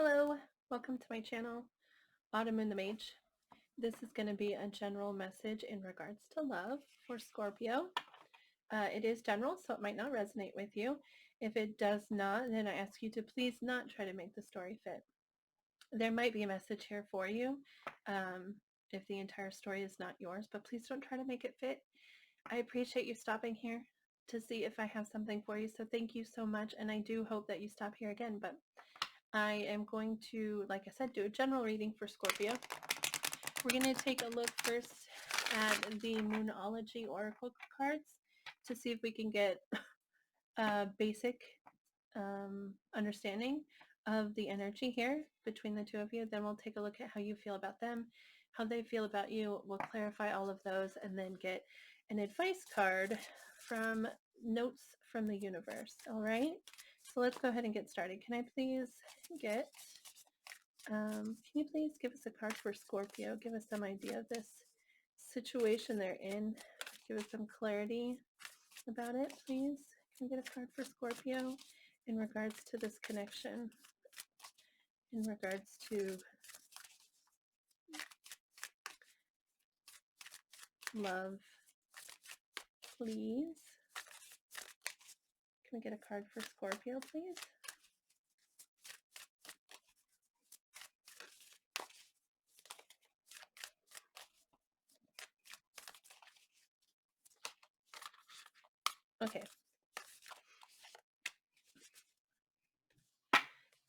Hello, welcome to my channel, autumnmoonthemage. This is going to be a general message in regards to love for Scorpio. It is general, so it might not resonate with you. If it does not, then I ask you to please not try to make the story fit. There might be a message here for you if the entire story is not yours, but please don't try to make it fit. I appreciate you stopping here to see if I have something for you, so thank you so much, and I do hope that you stop here again, but I am going to, like I said, do a general reading for Scorpio. We're going to take a look first at the Moonology Oracle cards to see if we can get a basic understanding of the energy here between the two of you. Then we'll take a look at how you feel about them, how they feel about you. We'll clarify all of those and then get an advice card from Notes from the Universe. All right, so let's go ahead and get started. Can I please get can you please give us a card for Scorpio? Give us some idea of this situation they're in. Give us some clarity about it, please. Can we get a card for Scorpio in regards to this connection? In regards to love, please. Can we get a card for Scorpio, please? Okay.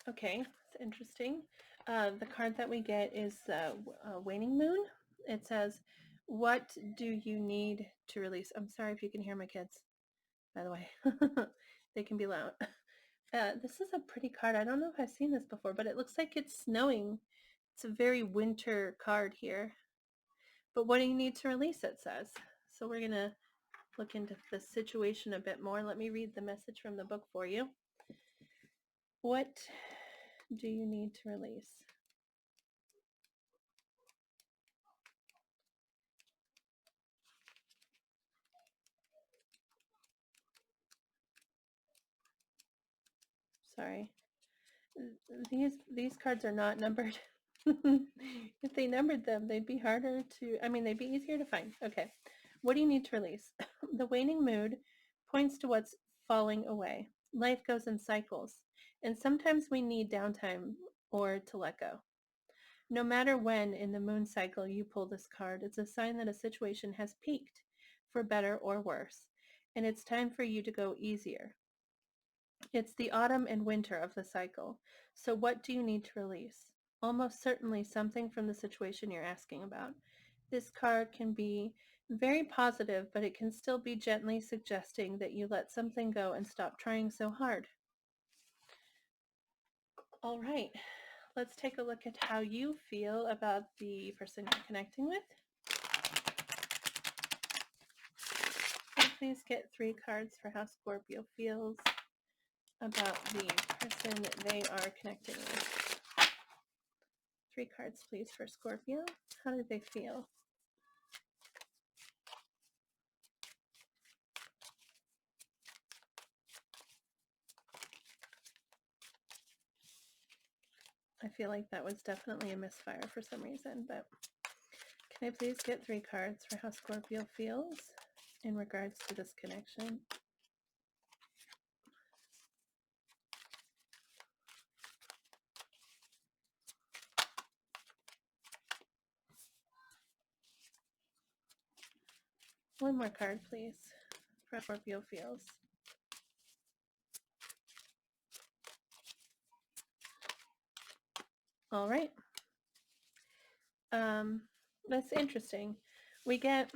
Okay, it's interesting. The card that we get is Waning Moon. It says, what do you need to release? I'm sorry if you can hear my kids, by the way. They can be loud. This is a pretty card. I don't know if I've seen this before, but it looks like it's snowing. It's a very winter card here. But what do you need to release, it says. So we're going to look into the situation a bit more. Let me read the message from the book for you. What do you need to release? Sorry. These cards are not numbered. If they numbered them, they'd be harder to, they'd be easier to find. Okay. What do you need to release? The waning mood points to what's falling away. Life goes in cycles, and sometimes we need downtime or to let go. No matter when in the moon cycle you pull this card, it's a sign that a situation has peaked, for better or worse, and it's time for you to go easier. It's the autumn and winter of the cycle. So what do you need to release? Almost certainly something from the situation you're asking about. This card can be very positive, but it can still be gently suggesting that you let something go and stop trying so hard. All right, let's take a look at how you feel about the person you're connecting with. Please get 3 cards for how Scorpio feels about the person they are connecting with. 3 cards, please, for Scorpio. How do they feel? I feel like that was definitely a misfire for some reason, but can I please get 3 cards for how Scorpio feels in regards to this connection? One more card, please, for how Scorpio feels. All right. That's interesting. We get,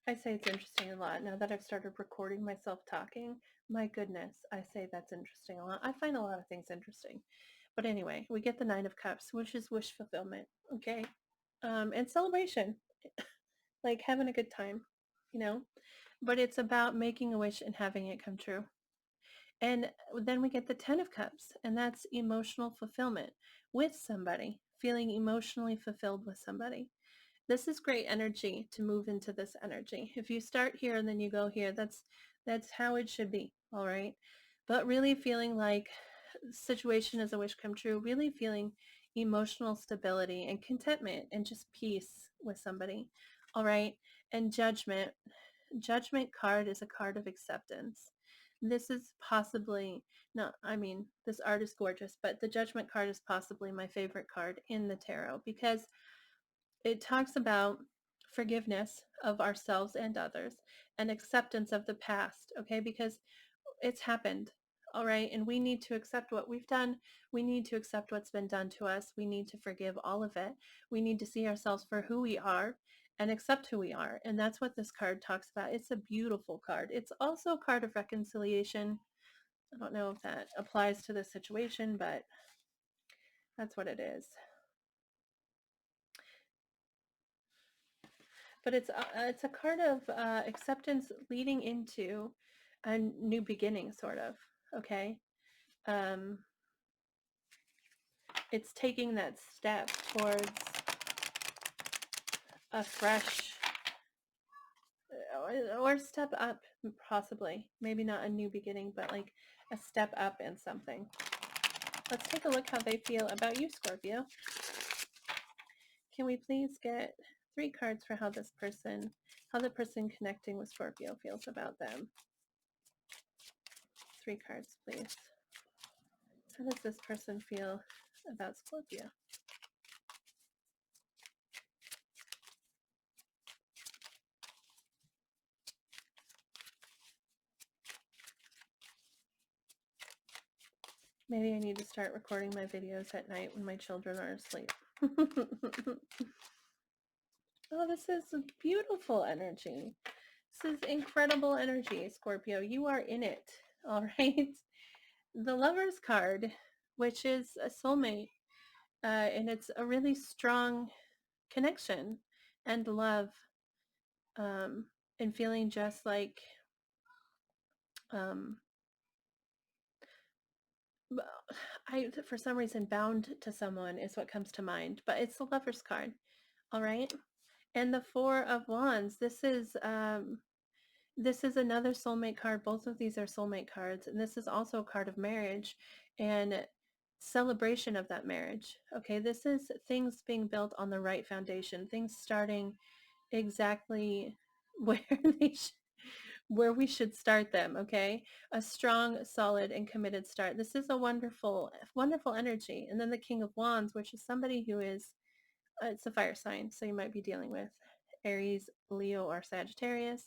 I say it's interesting a lot. Now that I've started recording myself talking, my goodness, I say that's interesting a lot. I find a lot of things interesting. But anyway, we get the 9 of Cups, which is wish fulfillment, okay? And celebration, like having a good time, you know? But it's about making a wish and having it come true. And then we get the 10 of Cups, and that's emotional fulfillment with somebody, feeling emotionally fulfilled with somebody. This is great energy to move into this energy. If you start here and then you go here, that's how it should be, all right? But really feeling like situation is a wish come true, really feeling emotional stability and contentment and just peace with somebody. All right. And judgment card is a card of acceptance. This is possibly no, I mean, this art is gorgeous, but the judgment card is possibly my favorite card in the tarot because it talks about forgiveness of ourselves and others and acceptance of the past, okay? Because it's happened, all right? And we need to accept what we've done. We need to accept what's been done to us. We need to forgive all of it. We need to see ourselves for who we are and accept who we are. And that's what this card talks about. It's a beautiful card. It's also a card of reconciliation. I don't know if that applies to this situation, but that's what it is. But it's a card of acceptance leading into a new beginning, sort of. Okay, um, it's taking that step towards a fresh or step up, possibly. Maybe not a new beginning, but like a step up in something. Let's take a look how they feel about you, Scorpio. Can we please get 3 cards for how the person connecting with Scorpio feels about them? 3 cards, please. How does this person feel about Scorpio? Maybe I need to start recording my videos at night when my children are asleep. Oh, this is beautiful energy. This is incredible energy, Scorpio. You are in it, all right? The Lover's card, which is a soulmate, and it's a really strong connection and love, and feeling just like um, for some reason, bound to someone is what comes to mind, but it's the Lover's card, all right? And the Four of Wands, this is another soulmate card. Both of these are soulmate cards, and this is also a card of marriage and celebration of that marriage. Okay, this is things being built on the right foundation, things starting exactly where they where we should start them, okay? A strong, solid, and committed start. This is a wonderful, wonderful energy. And then the King of Wands, which is somebody who is, it's a fire sign, so you might be dealing with Aries, Leo, or Sagittarius.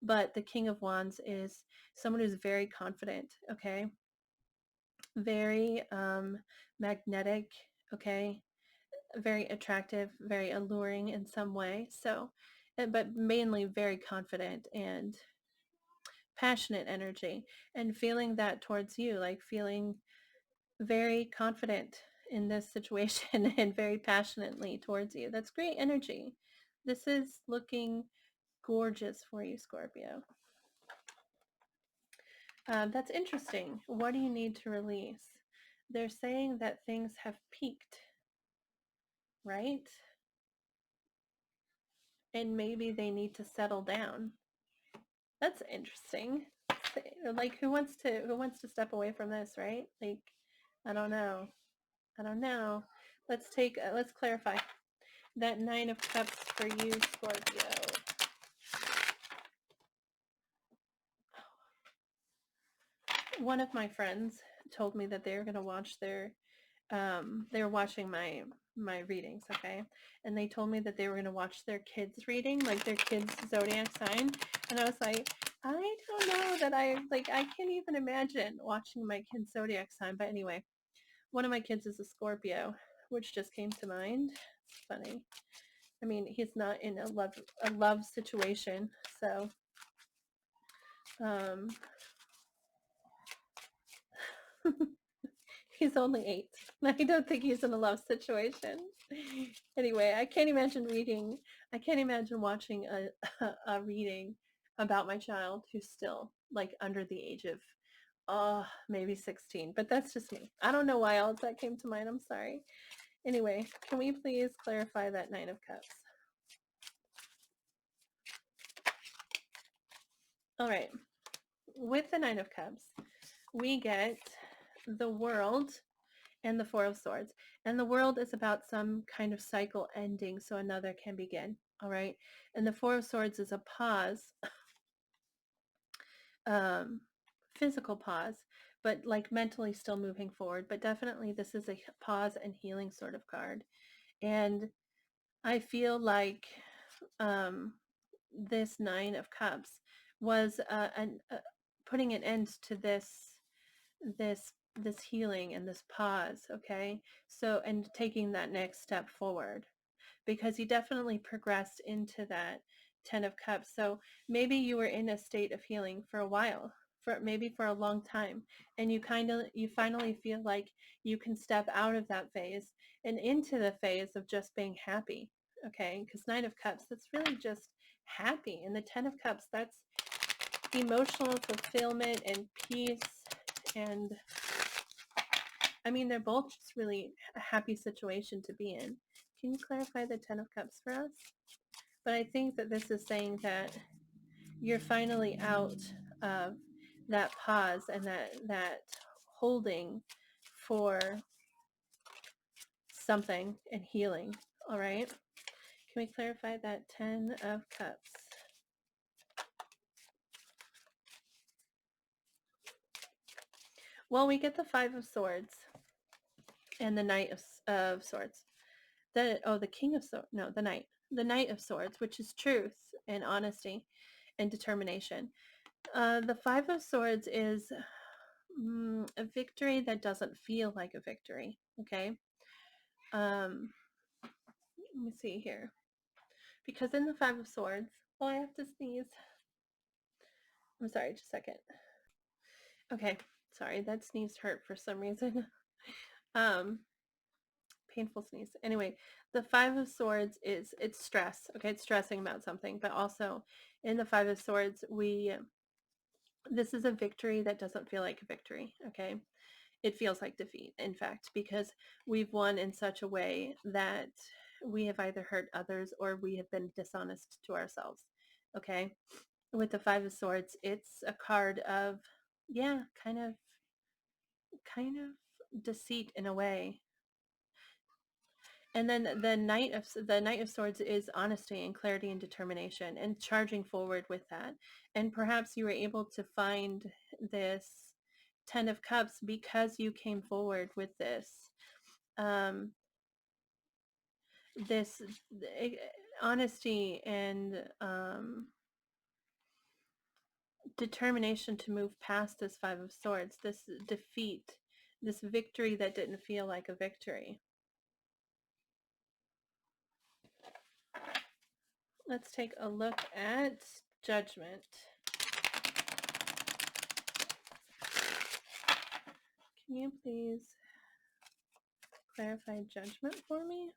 But the King of Wands is someone who's very confident, okay? Very magnetic, okay? Very attractive, very alluring in some way. So, but mainly very confident and passionate energy, and feeling that towards you, like feeling very confident in this situation and very passionately towards you. That's great energy. This is looking gorgeous for you, Scorpio. That's interesting. What do you need to release? They're saying that things have peaked, right? And maybe they need to settle down. That's interesting. Like who wants to step away from this, right? Like, I don't know. I don't know. Let's clarify. That Nine of Cups for you, Scorpio. One of my friends told me that they're going to watch they were watching my readings, okay? And they told me that they were going to watch their kids reading, like their kids zodiac sign. And I was like, I don't know that I can't even imagine watching my kid's zodiac sign. But anyway, one of my kids is a Scorpio, which just came to mind. It's funny. I mean, he's not in a love situation, so um he's only 8. I don't think he's in a love situation. Anyway, I can't imagine watching a reading about my child who's still like under the age of maybe 16. But that's just me. I don't know why else that came to mind. I'm sorry. Anyway, can we please clarify that Nine of Cups? All right. With the Nine of Cups, we get the World and the Four of Swords. And the World is about some kind of cycle ending so another can begin. All right. And the Four of Swords is a pause, um, physical pause, but like mentally still moving forward. But definitely this is a pause and healing sort of card. And I feel like um, this Nine of Cups was putting an end to this healing and this pause, okay? So, and taking that next step forward, because you definitely progressed into that Ten of Cups. So maybe you were in a state of healing for a while, for maybe for a long time, and you finally feel like you can step out of that phase and into the phase of just being happy, okay? Because Nine of Cups, that's really just happy, and the Ten of Cups, that's emotional fulfillment and peace. And I mean, they're both just really a happy situation to be in. Can you clarify the Ten of Cups for us? But I think that this is saying that you're finally out of that pause and that holding for something and healing. All right. Can we clarify that 10 of Cups? Well, we get the Five of Swords and the Knight of Swords. The King of Swords. No, the Knight of Swords, which is truth and honesty and determination. The Five of Swords is a victory that doesn't feel like a victory. Okay. Let me see here. Because in the Five of Swords, I have to sneeze. I'm sorry, just a second. Okay, sorry, that sneeze hurt for some reason. um, Painful sneeze. Anyway, the Five of Swords it's stress. Okay, it's stressing about something, but also in the Five of Swords, this is a victory that doesn't feel like a victory. Okay, it feels like defeat, in fact, because we've won in such a way that we have either hurt others or we have been dishonest to ourselves. Okay, with the Five of Swords, it's a card of, yeah, kind of deceit in a way. And then the Knight of Swords is honesty and clarity and determination and charging forward with that. And perhaps you were able to find this Ten of Cups because you came forward with um, this honesty and determination to move past this Five of Swords, this defeat, this victory that didn't feel like a victory. Let's take a look at Judgment. Can you please clarify Judgment for me?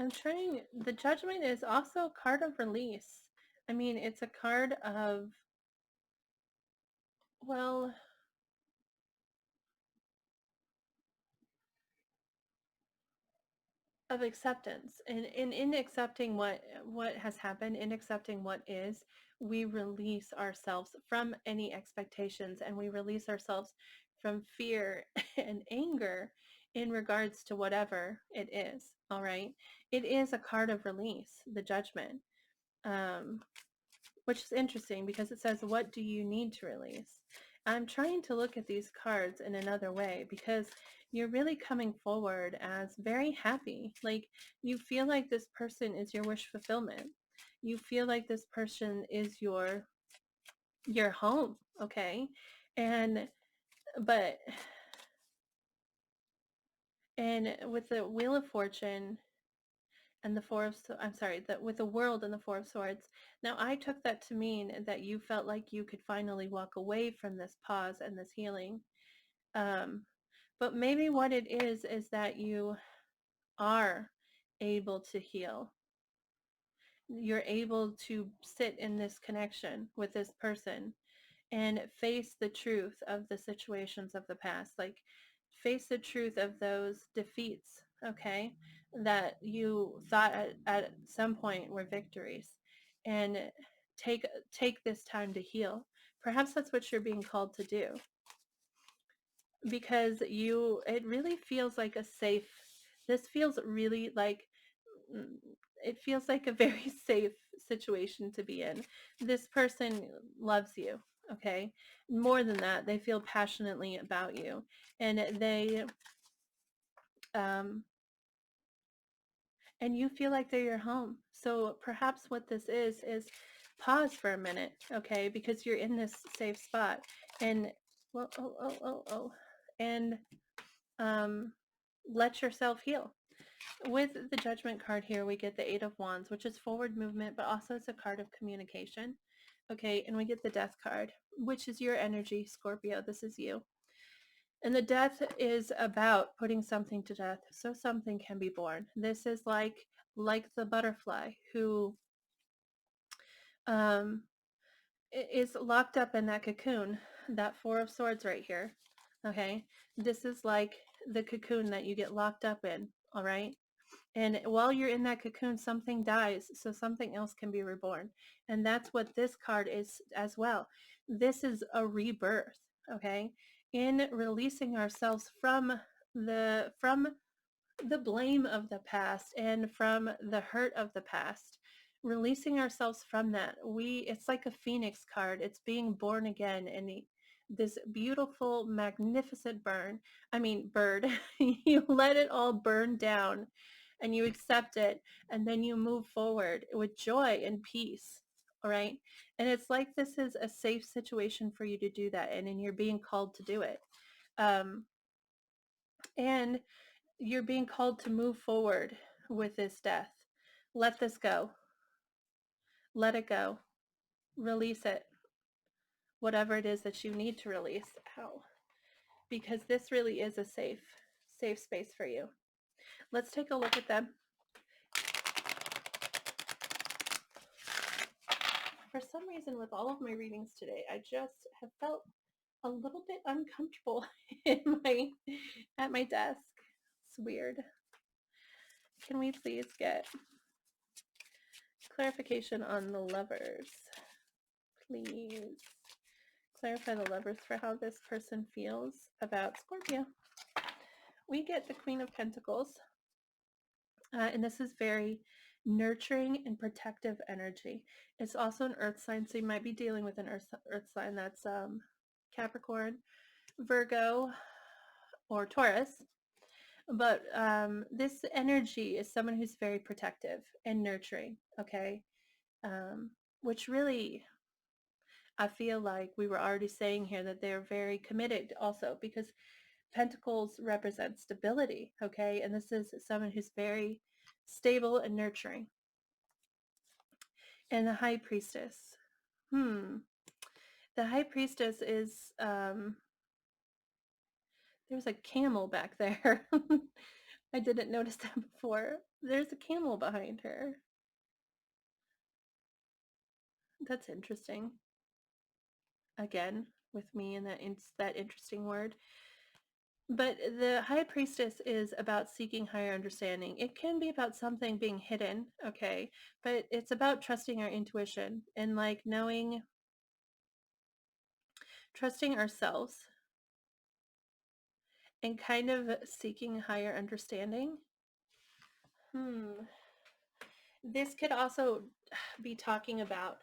I'm trying. The Judgment is also a card of release. I mean, it's a card of, well, of acceptance. And in accepting what has happened, in accepting what is, we release ourselves from any expectations, and we release ourselves from fear and anger in regards to whatever it is. All right, it is a card of release, the Judgment, which is interesting because it says, what do you need to release? I'm trying to look at these cards in another way, because you're really coming forward as very happy. Like, you feel like this person is your wish fulfillment. You feel like this person is your home, okay? And but and with the Wheel of Fortune and the I'm sorry, that with the World and the Four of Swords. Now, I took that to mean that you felt like you could finally walk away from this pause and this healing. Um, but maybe what it is that you are able to heal. You're able to sit in this connection with this person and face the truth of the situations of the past. Like, face the truth of those defeats, okay, that you thought at some point were victories, and take this time to heal. Perhaps that's what you're being called to do, because it really feels like a safe, this feels really like, mm, it feels like a very safe situation to be in. This person loves you, okay? More than that, they feel passionately about you, and um and you feel like they're your home. So perhaps what this is pause for a minute, okay? Because you're in this safe spot, and well, and um, let yourself heal. With the Judgment card here, we get the Eight of Wands, which is forward movement, but also it's a card of communication. Okay, and we get the Death card, which is your energy, Scorpio. This is you. And the death is about putting something to death so something can be born. This is like the butterfly who um, is locked up in that cocoon, that Four of Swords right here. Okay, this is like the cocoon that you get locked up in. All right. And while you're in that cocoon, something dies so something else can be reborn. And that's what this card is as well. This is a rebirth, okay? In releasing ourselves from the blame of the past and from the hurt of the past, releasing ourselves from that, it's like a phoenix card. It's being born again, and this beautiful, magnificent bird. You let it all burn down and you accept it, and then you move forward with joy and peace. All right. And it's like this is a safe situation for you to do that, and you're being called to do it. um, and you're being called to move forward with this death. Let this go. Let it go. Release it. Whatever it is that you need to release. Ow. Because this really is a safe space for you. Let's take a look at them. For some reason, with all of my readings today, I just have felt a little bit uncomfortable at my desk. It's weird. Can we please get clarification on the Lovers? Please clarify the Lovers for how this person feels about Scorpio. We get the Queen of Pentacles, and this is very nurturing and protective energy. It's also an earth sign, so you might be dealing with an earth sign that's Capricorn, Virgo, or Taurus. But this energy is someone who's very protective and nurturing, okay? Which really, I feel like we were already saying here that they're very committed also, because Pentacles represent stability, okay? And this is someone who's very stable and nurturing. And the High Priestess. The High Priestess is, there's a camel back there. I didn't notice that before. There's a camel behind her. That's interesting. Again, with me and that interesting word. But the High Priestess is about seeking higher understanding. It can be about something being hidden, okay? But it's about trusting our intuition and like trusting ourselves and kind of seeking higher understanding. This could also be talking about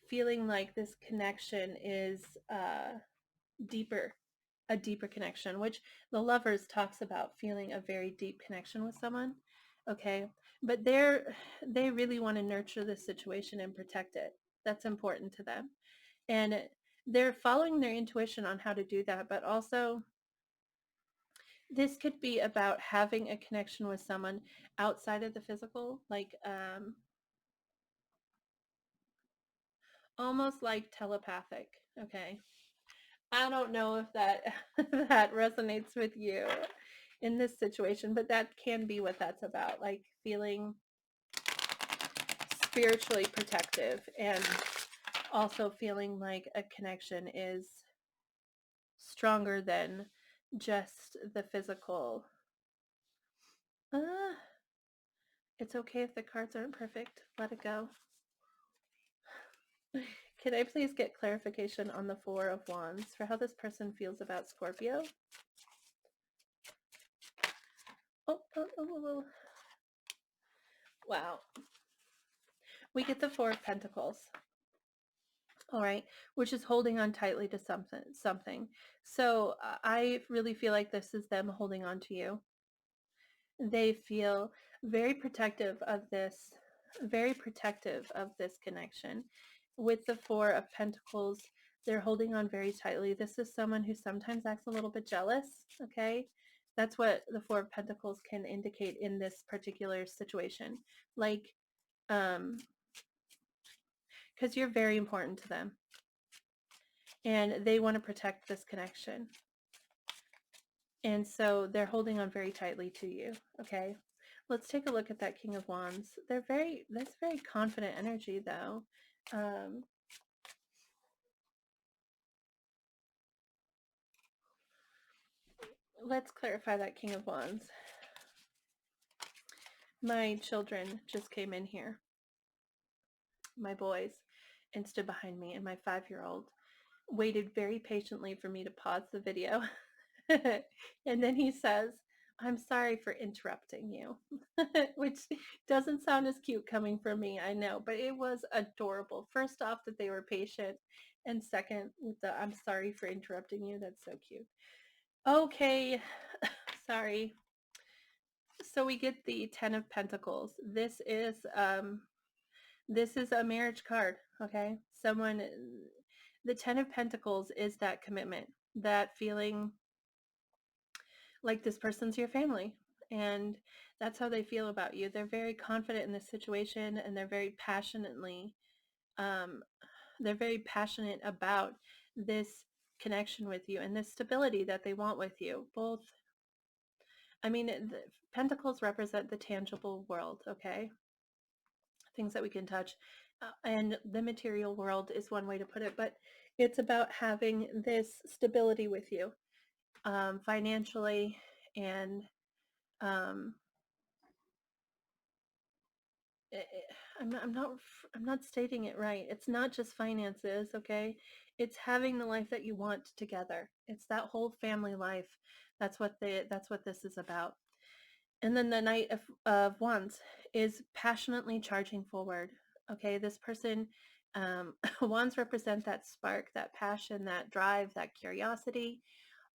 feeling like this connection is deeper, a deeper connection, which the Lovers talks about feeling a very deep connection with someone. Okay. But they really want to nurture this situation and protect it. That's important to them. And they're following their intuition on how to do that, but also this could be about having a connection with someone outside of the physical, like almost like telepathic. Okay. I don't know if that that resonates with you in this situation, but that can be what that's about, like feeling spiritually protective and also feeling like a connection is stronger than just the physical. It's okay if the cards aren't perfect. Let it go. Can I please get clarification on the Four of Wands for how this person feels about Scorpio? Oh. Wow. We get the Four of Pentacles. All right, which is holding on tightly to something. So I really feel like this is them holding on to you. They feel very protective of this, connection. With the Four of Pentacles, they're holding on very tightly. This is someone who sometimes acts a little bit jealous, okay? That's what the Four of Pentacles can indicate in this particular situation. Like, because you're very important to them and they want to protect this connection. And so they're holding on very tightly to you, okay? Let's take a look at that King of Wands. That's very confident energy, though. Let's clarify that King of Wands. My children just came in here, my boys, and stood behind me, and my 5-year-old waited very patiently for me to pause the video. And then he says, "I'm sorry for interrupting you," which doesn't sound as cute coming from me, I know, but it was adorable. First off, that they were patient, and second, with the "I'm sorry for interrupting you." That's so cute. Okay, sorry. So we get the Ten of Pentacles. This is a marriage card, okay? The Ten of Pentacles is that commitment, that feeling like this person's your family, and that's how they feel about you. They're very confident in this situation, and they're very passionate about this connection with you and this stability that they want with you. Both, I mean, the Pentacles represent the tangible world, okay? Things that we can touch. And the material world is one way to put it, but it's about having this stability with you, financially, and um, I'm not stating it right. It's not just finances, okay? It's having the life that you want together. It's that whole family life. That's what this is about. And then the Knight of Wands is passionately charging forward. Okay, this person, wands represent that spark, that passion, that drive, that curiosity,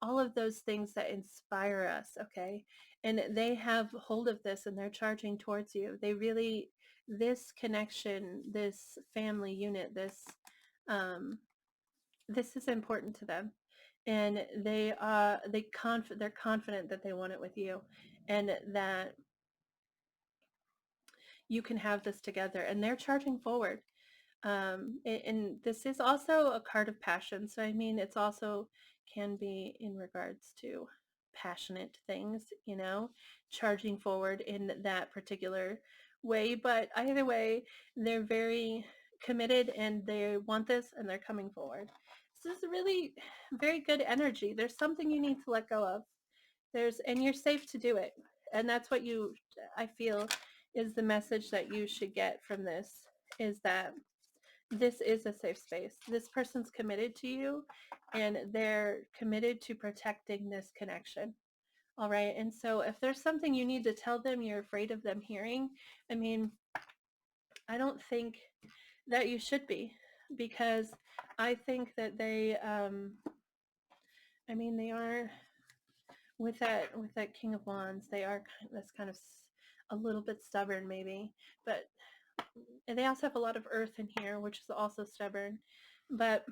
all of those things that inspire us, okay? And they have hold of this and they're charging towards you. This connection, this family unit, this is important to them. And they're confident that they want it with you, and that you can have this together, and they're charging forward. And this is also a card of passion. So, I mean, it's also can be in regards to passionate things, charging forward in that particular way. But either way, they're very committed and they want this and they're coming forward. This is really very good energy. There's something you need to let go of. And you're safe to do it. And that's what I feel is the message that you should get from this, is that this is a safe space. This person's committed to you and they're committed to protecting this connection. All right. And so if there's something you need to tell them you're afraid of them hearing, I mean, I don't think that you should be, because I think that they are with that King of Wands, they are this kind of a little bit stubborn maybe, but they also have a lot of earth in here, which is also stubborn. But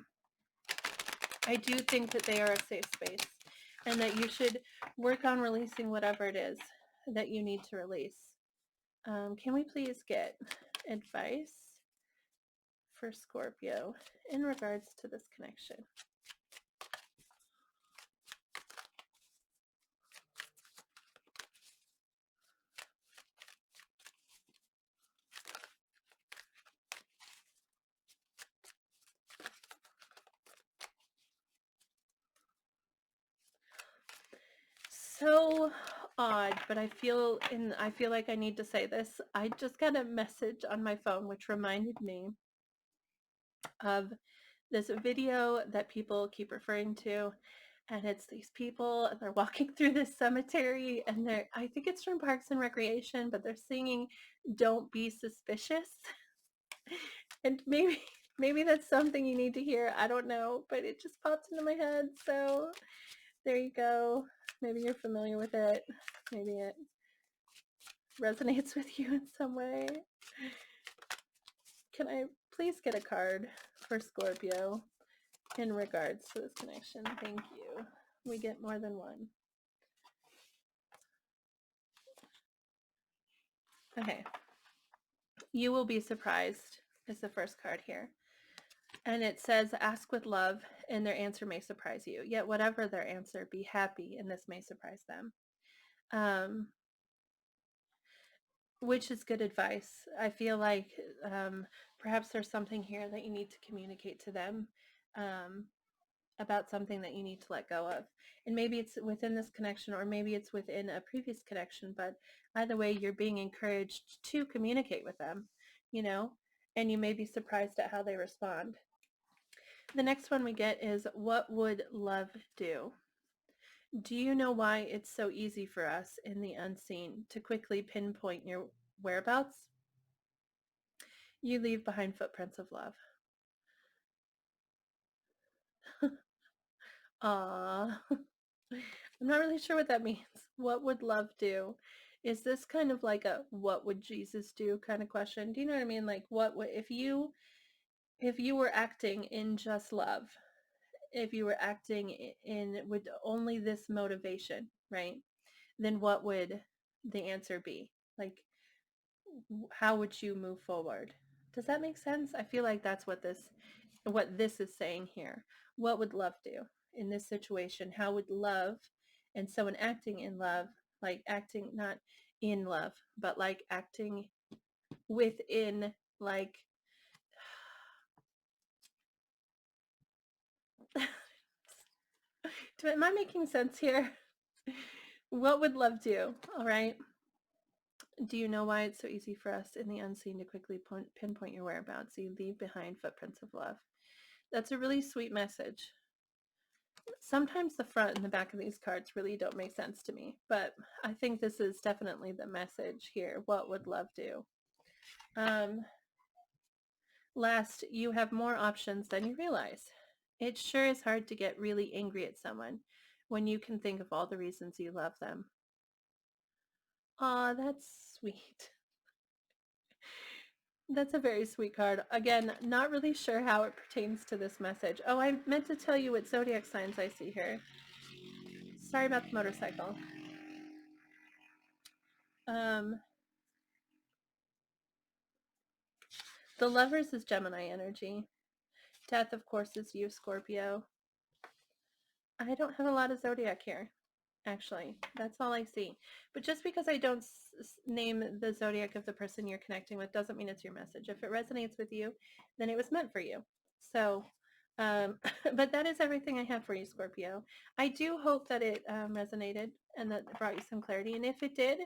I do think that they are a safe space and that you should work on releasing whatever it is that you need to release. Can we please get advice for Scorpio in regards to this connection? So odd, but I feel like I need to say this. I just got a message on my phone which reminded me of this video that people keep referring to, and it's these people and they're walking through this cemetery, and I think it's from Parks and Recreation, but they're singing "Don't Be Suspicious." And maybe that's something you need to hear. I don't know, but it just popped into my head. So there you go. Maybe you're familiar with it. Maybe it resonates with you in some way. Can I please get a card for Scorpio in regards to this connection? Thank you. We get more than one. Okay. You will be surprised is the first card here. And it says, ask with love, and their answer may surprise you. Yet whatever their answer, be happy, and this may surprise them. Which is good advice. I feel like perhaps there's something here that you need to communicate to them about something that you need to let go of. And maybe it's within this connection, or maybe it's within a previous connection, but either way, you're being encouraged to communicate with them, you know, and you may be surprised at how they respond. The next one we get is, what would love do? Do you know why it's so easy for us in the unseen to quickly pinpoint your whereabouts? You leave behind footprints of love. Aww. I'm not really sure what that means. What would love do? Is this kind of like a what would Jesus do kind of question? Do you know what I mean? Like what would, if you were acting in just love, if you were acting in with only this motivation, right? Then what would the answer be? Like how would you move forward? Does that make sense? I feel like that's what this is saying here. What would love do in this situation? How would love, and someone acting in love, like acting not in love, but like acting within, like am I making sense here? What would love do? All right. Do you know why it's so easy for us in the unseen to quickly pinpoint your whereabouts? You leave behind footprints of love. That's a really sweet message. Sometimes the front and the back of these cards really don't make sense to me, but I think this is definitely the message here. What would love do? Last, you have more options than you realize. It sure is hard to get really angry at someone when you can think of all the reasons you love them. Aw, that's sweet. That's a very sweet card. Again, not really sure how it pertains to this message. Oh, I meant to tell you what zodiac signs I see here. Sorry about the motorcycle. The Lovers is Gemini energy. Death, of course, is you, Scorpio. I don't have a lot of zodiac here, actually. That's all I see. But just because I don't name the zodiac of the person you're connecting with doesn't mean it's your message. If it resonates with you, then it was meant for you. So, but that is everything I have for you, Scorpio. I do hope that it resonated and that it brought you some clarity. And if it did,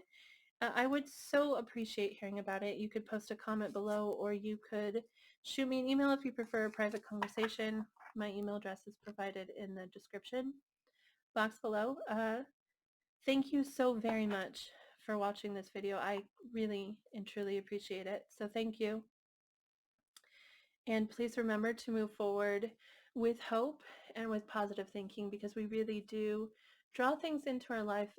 I would so appreciate hearing about it. You could post a comment below, or you could shoot me an email if you prefer a private conversation. My email address is provided in the description box below. Thank you so very much for watching this video. I really and truly appreciate it. So thank you. And please remember to move forward with hope and with positive thinking, because we really do draw things into our life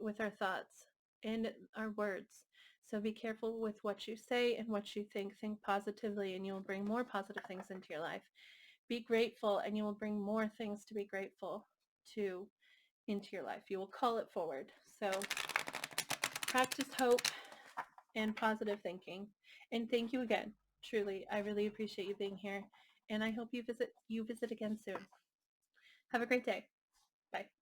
with our thoughts and our words. So be careful with what you say and what you think. Think positively and you will bring more positive things into your life. Be grateful and you will bring more things to be grateful to into your life. You will call it forward. So practice hope and positive thinking. And thank you again. Truly, I really appreciate you being here, and I hope you visit again soon. Have a great day. Bye.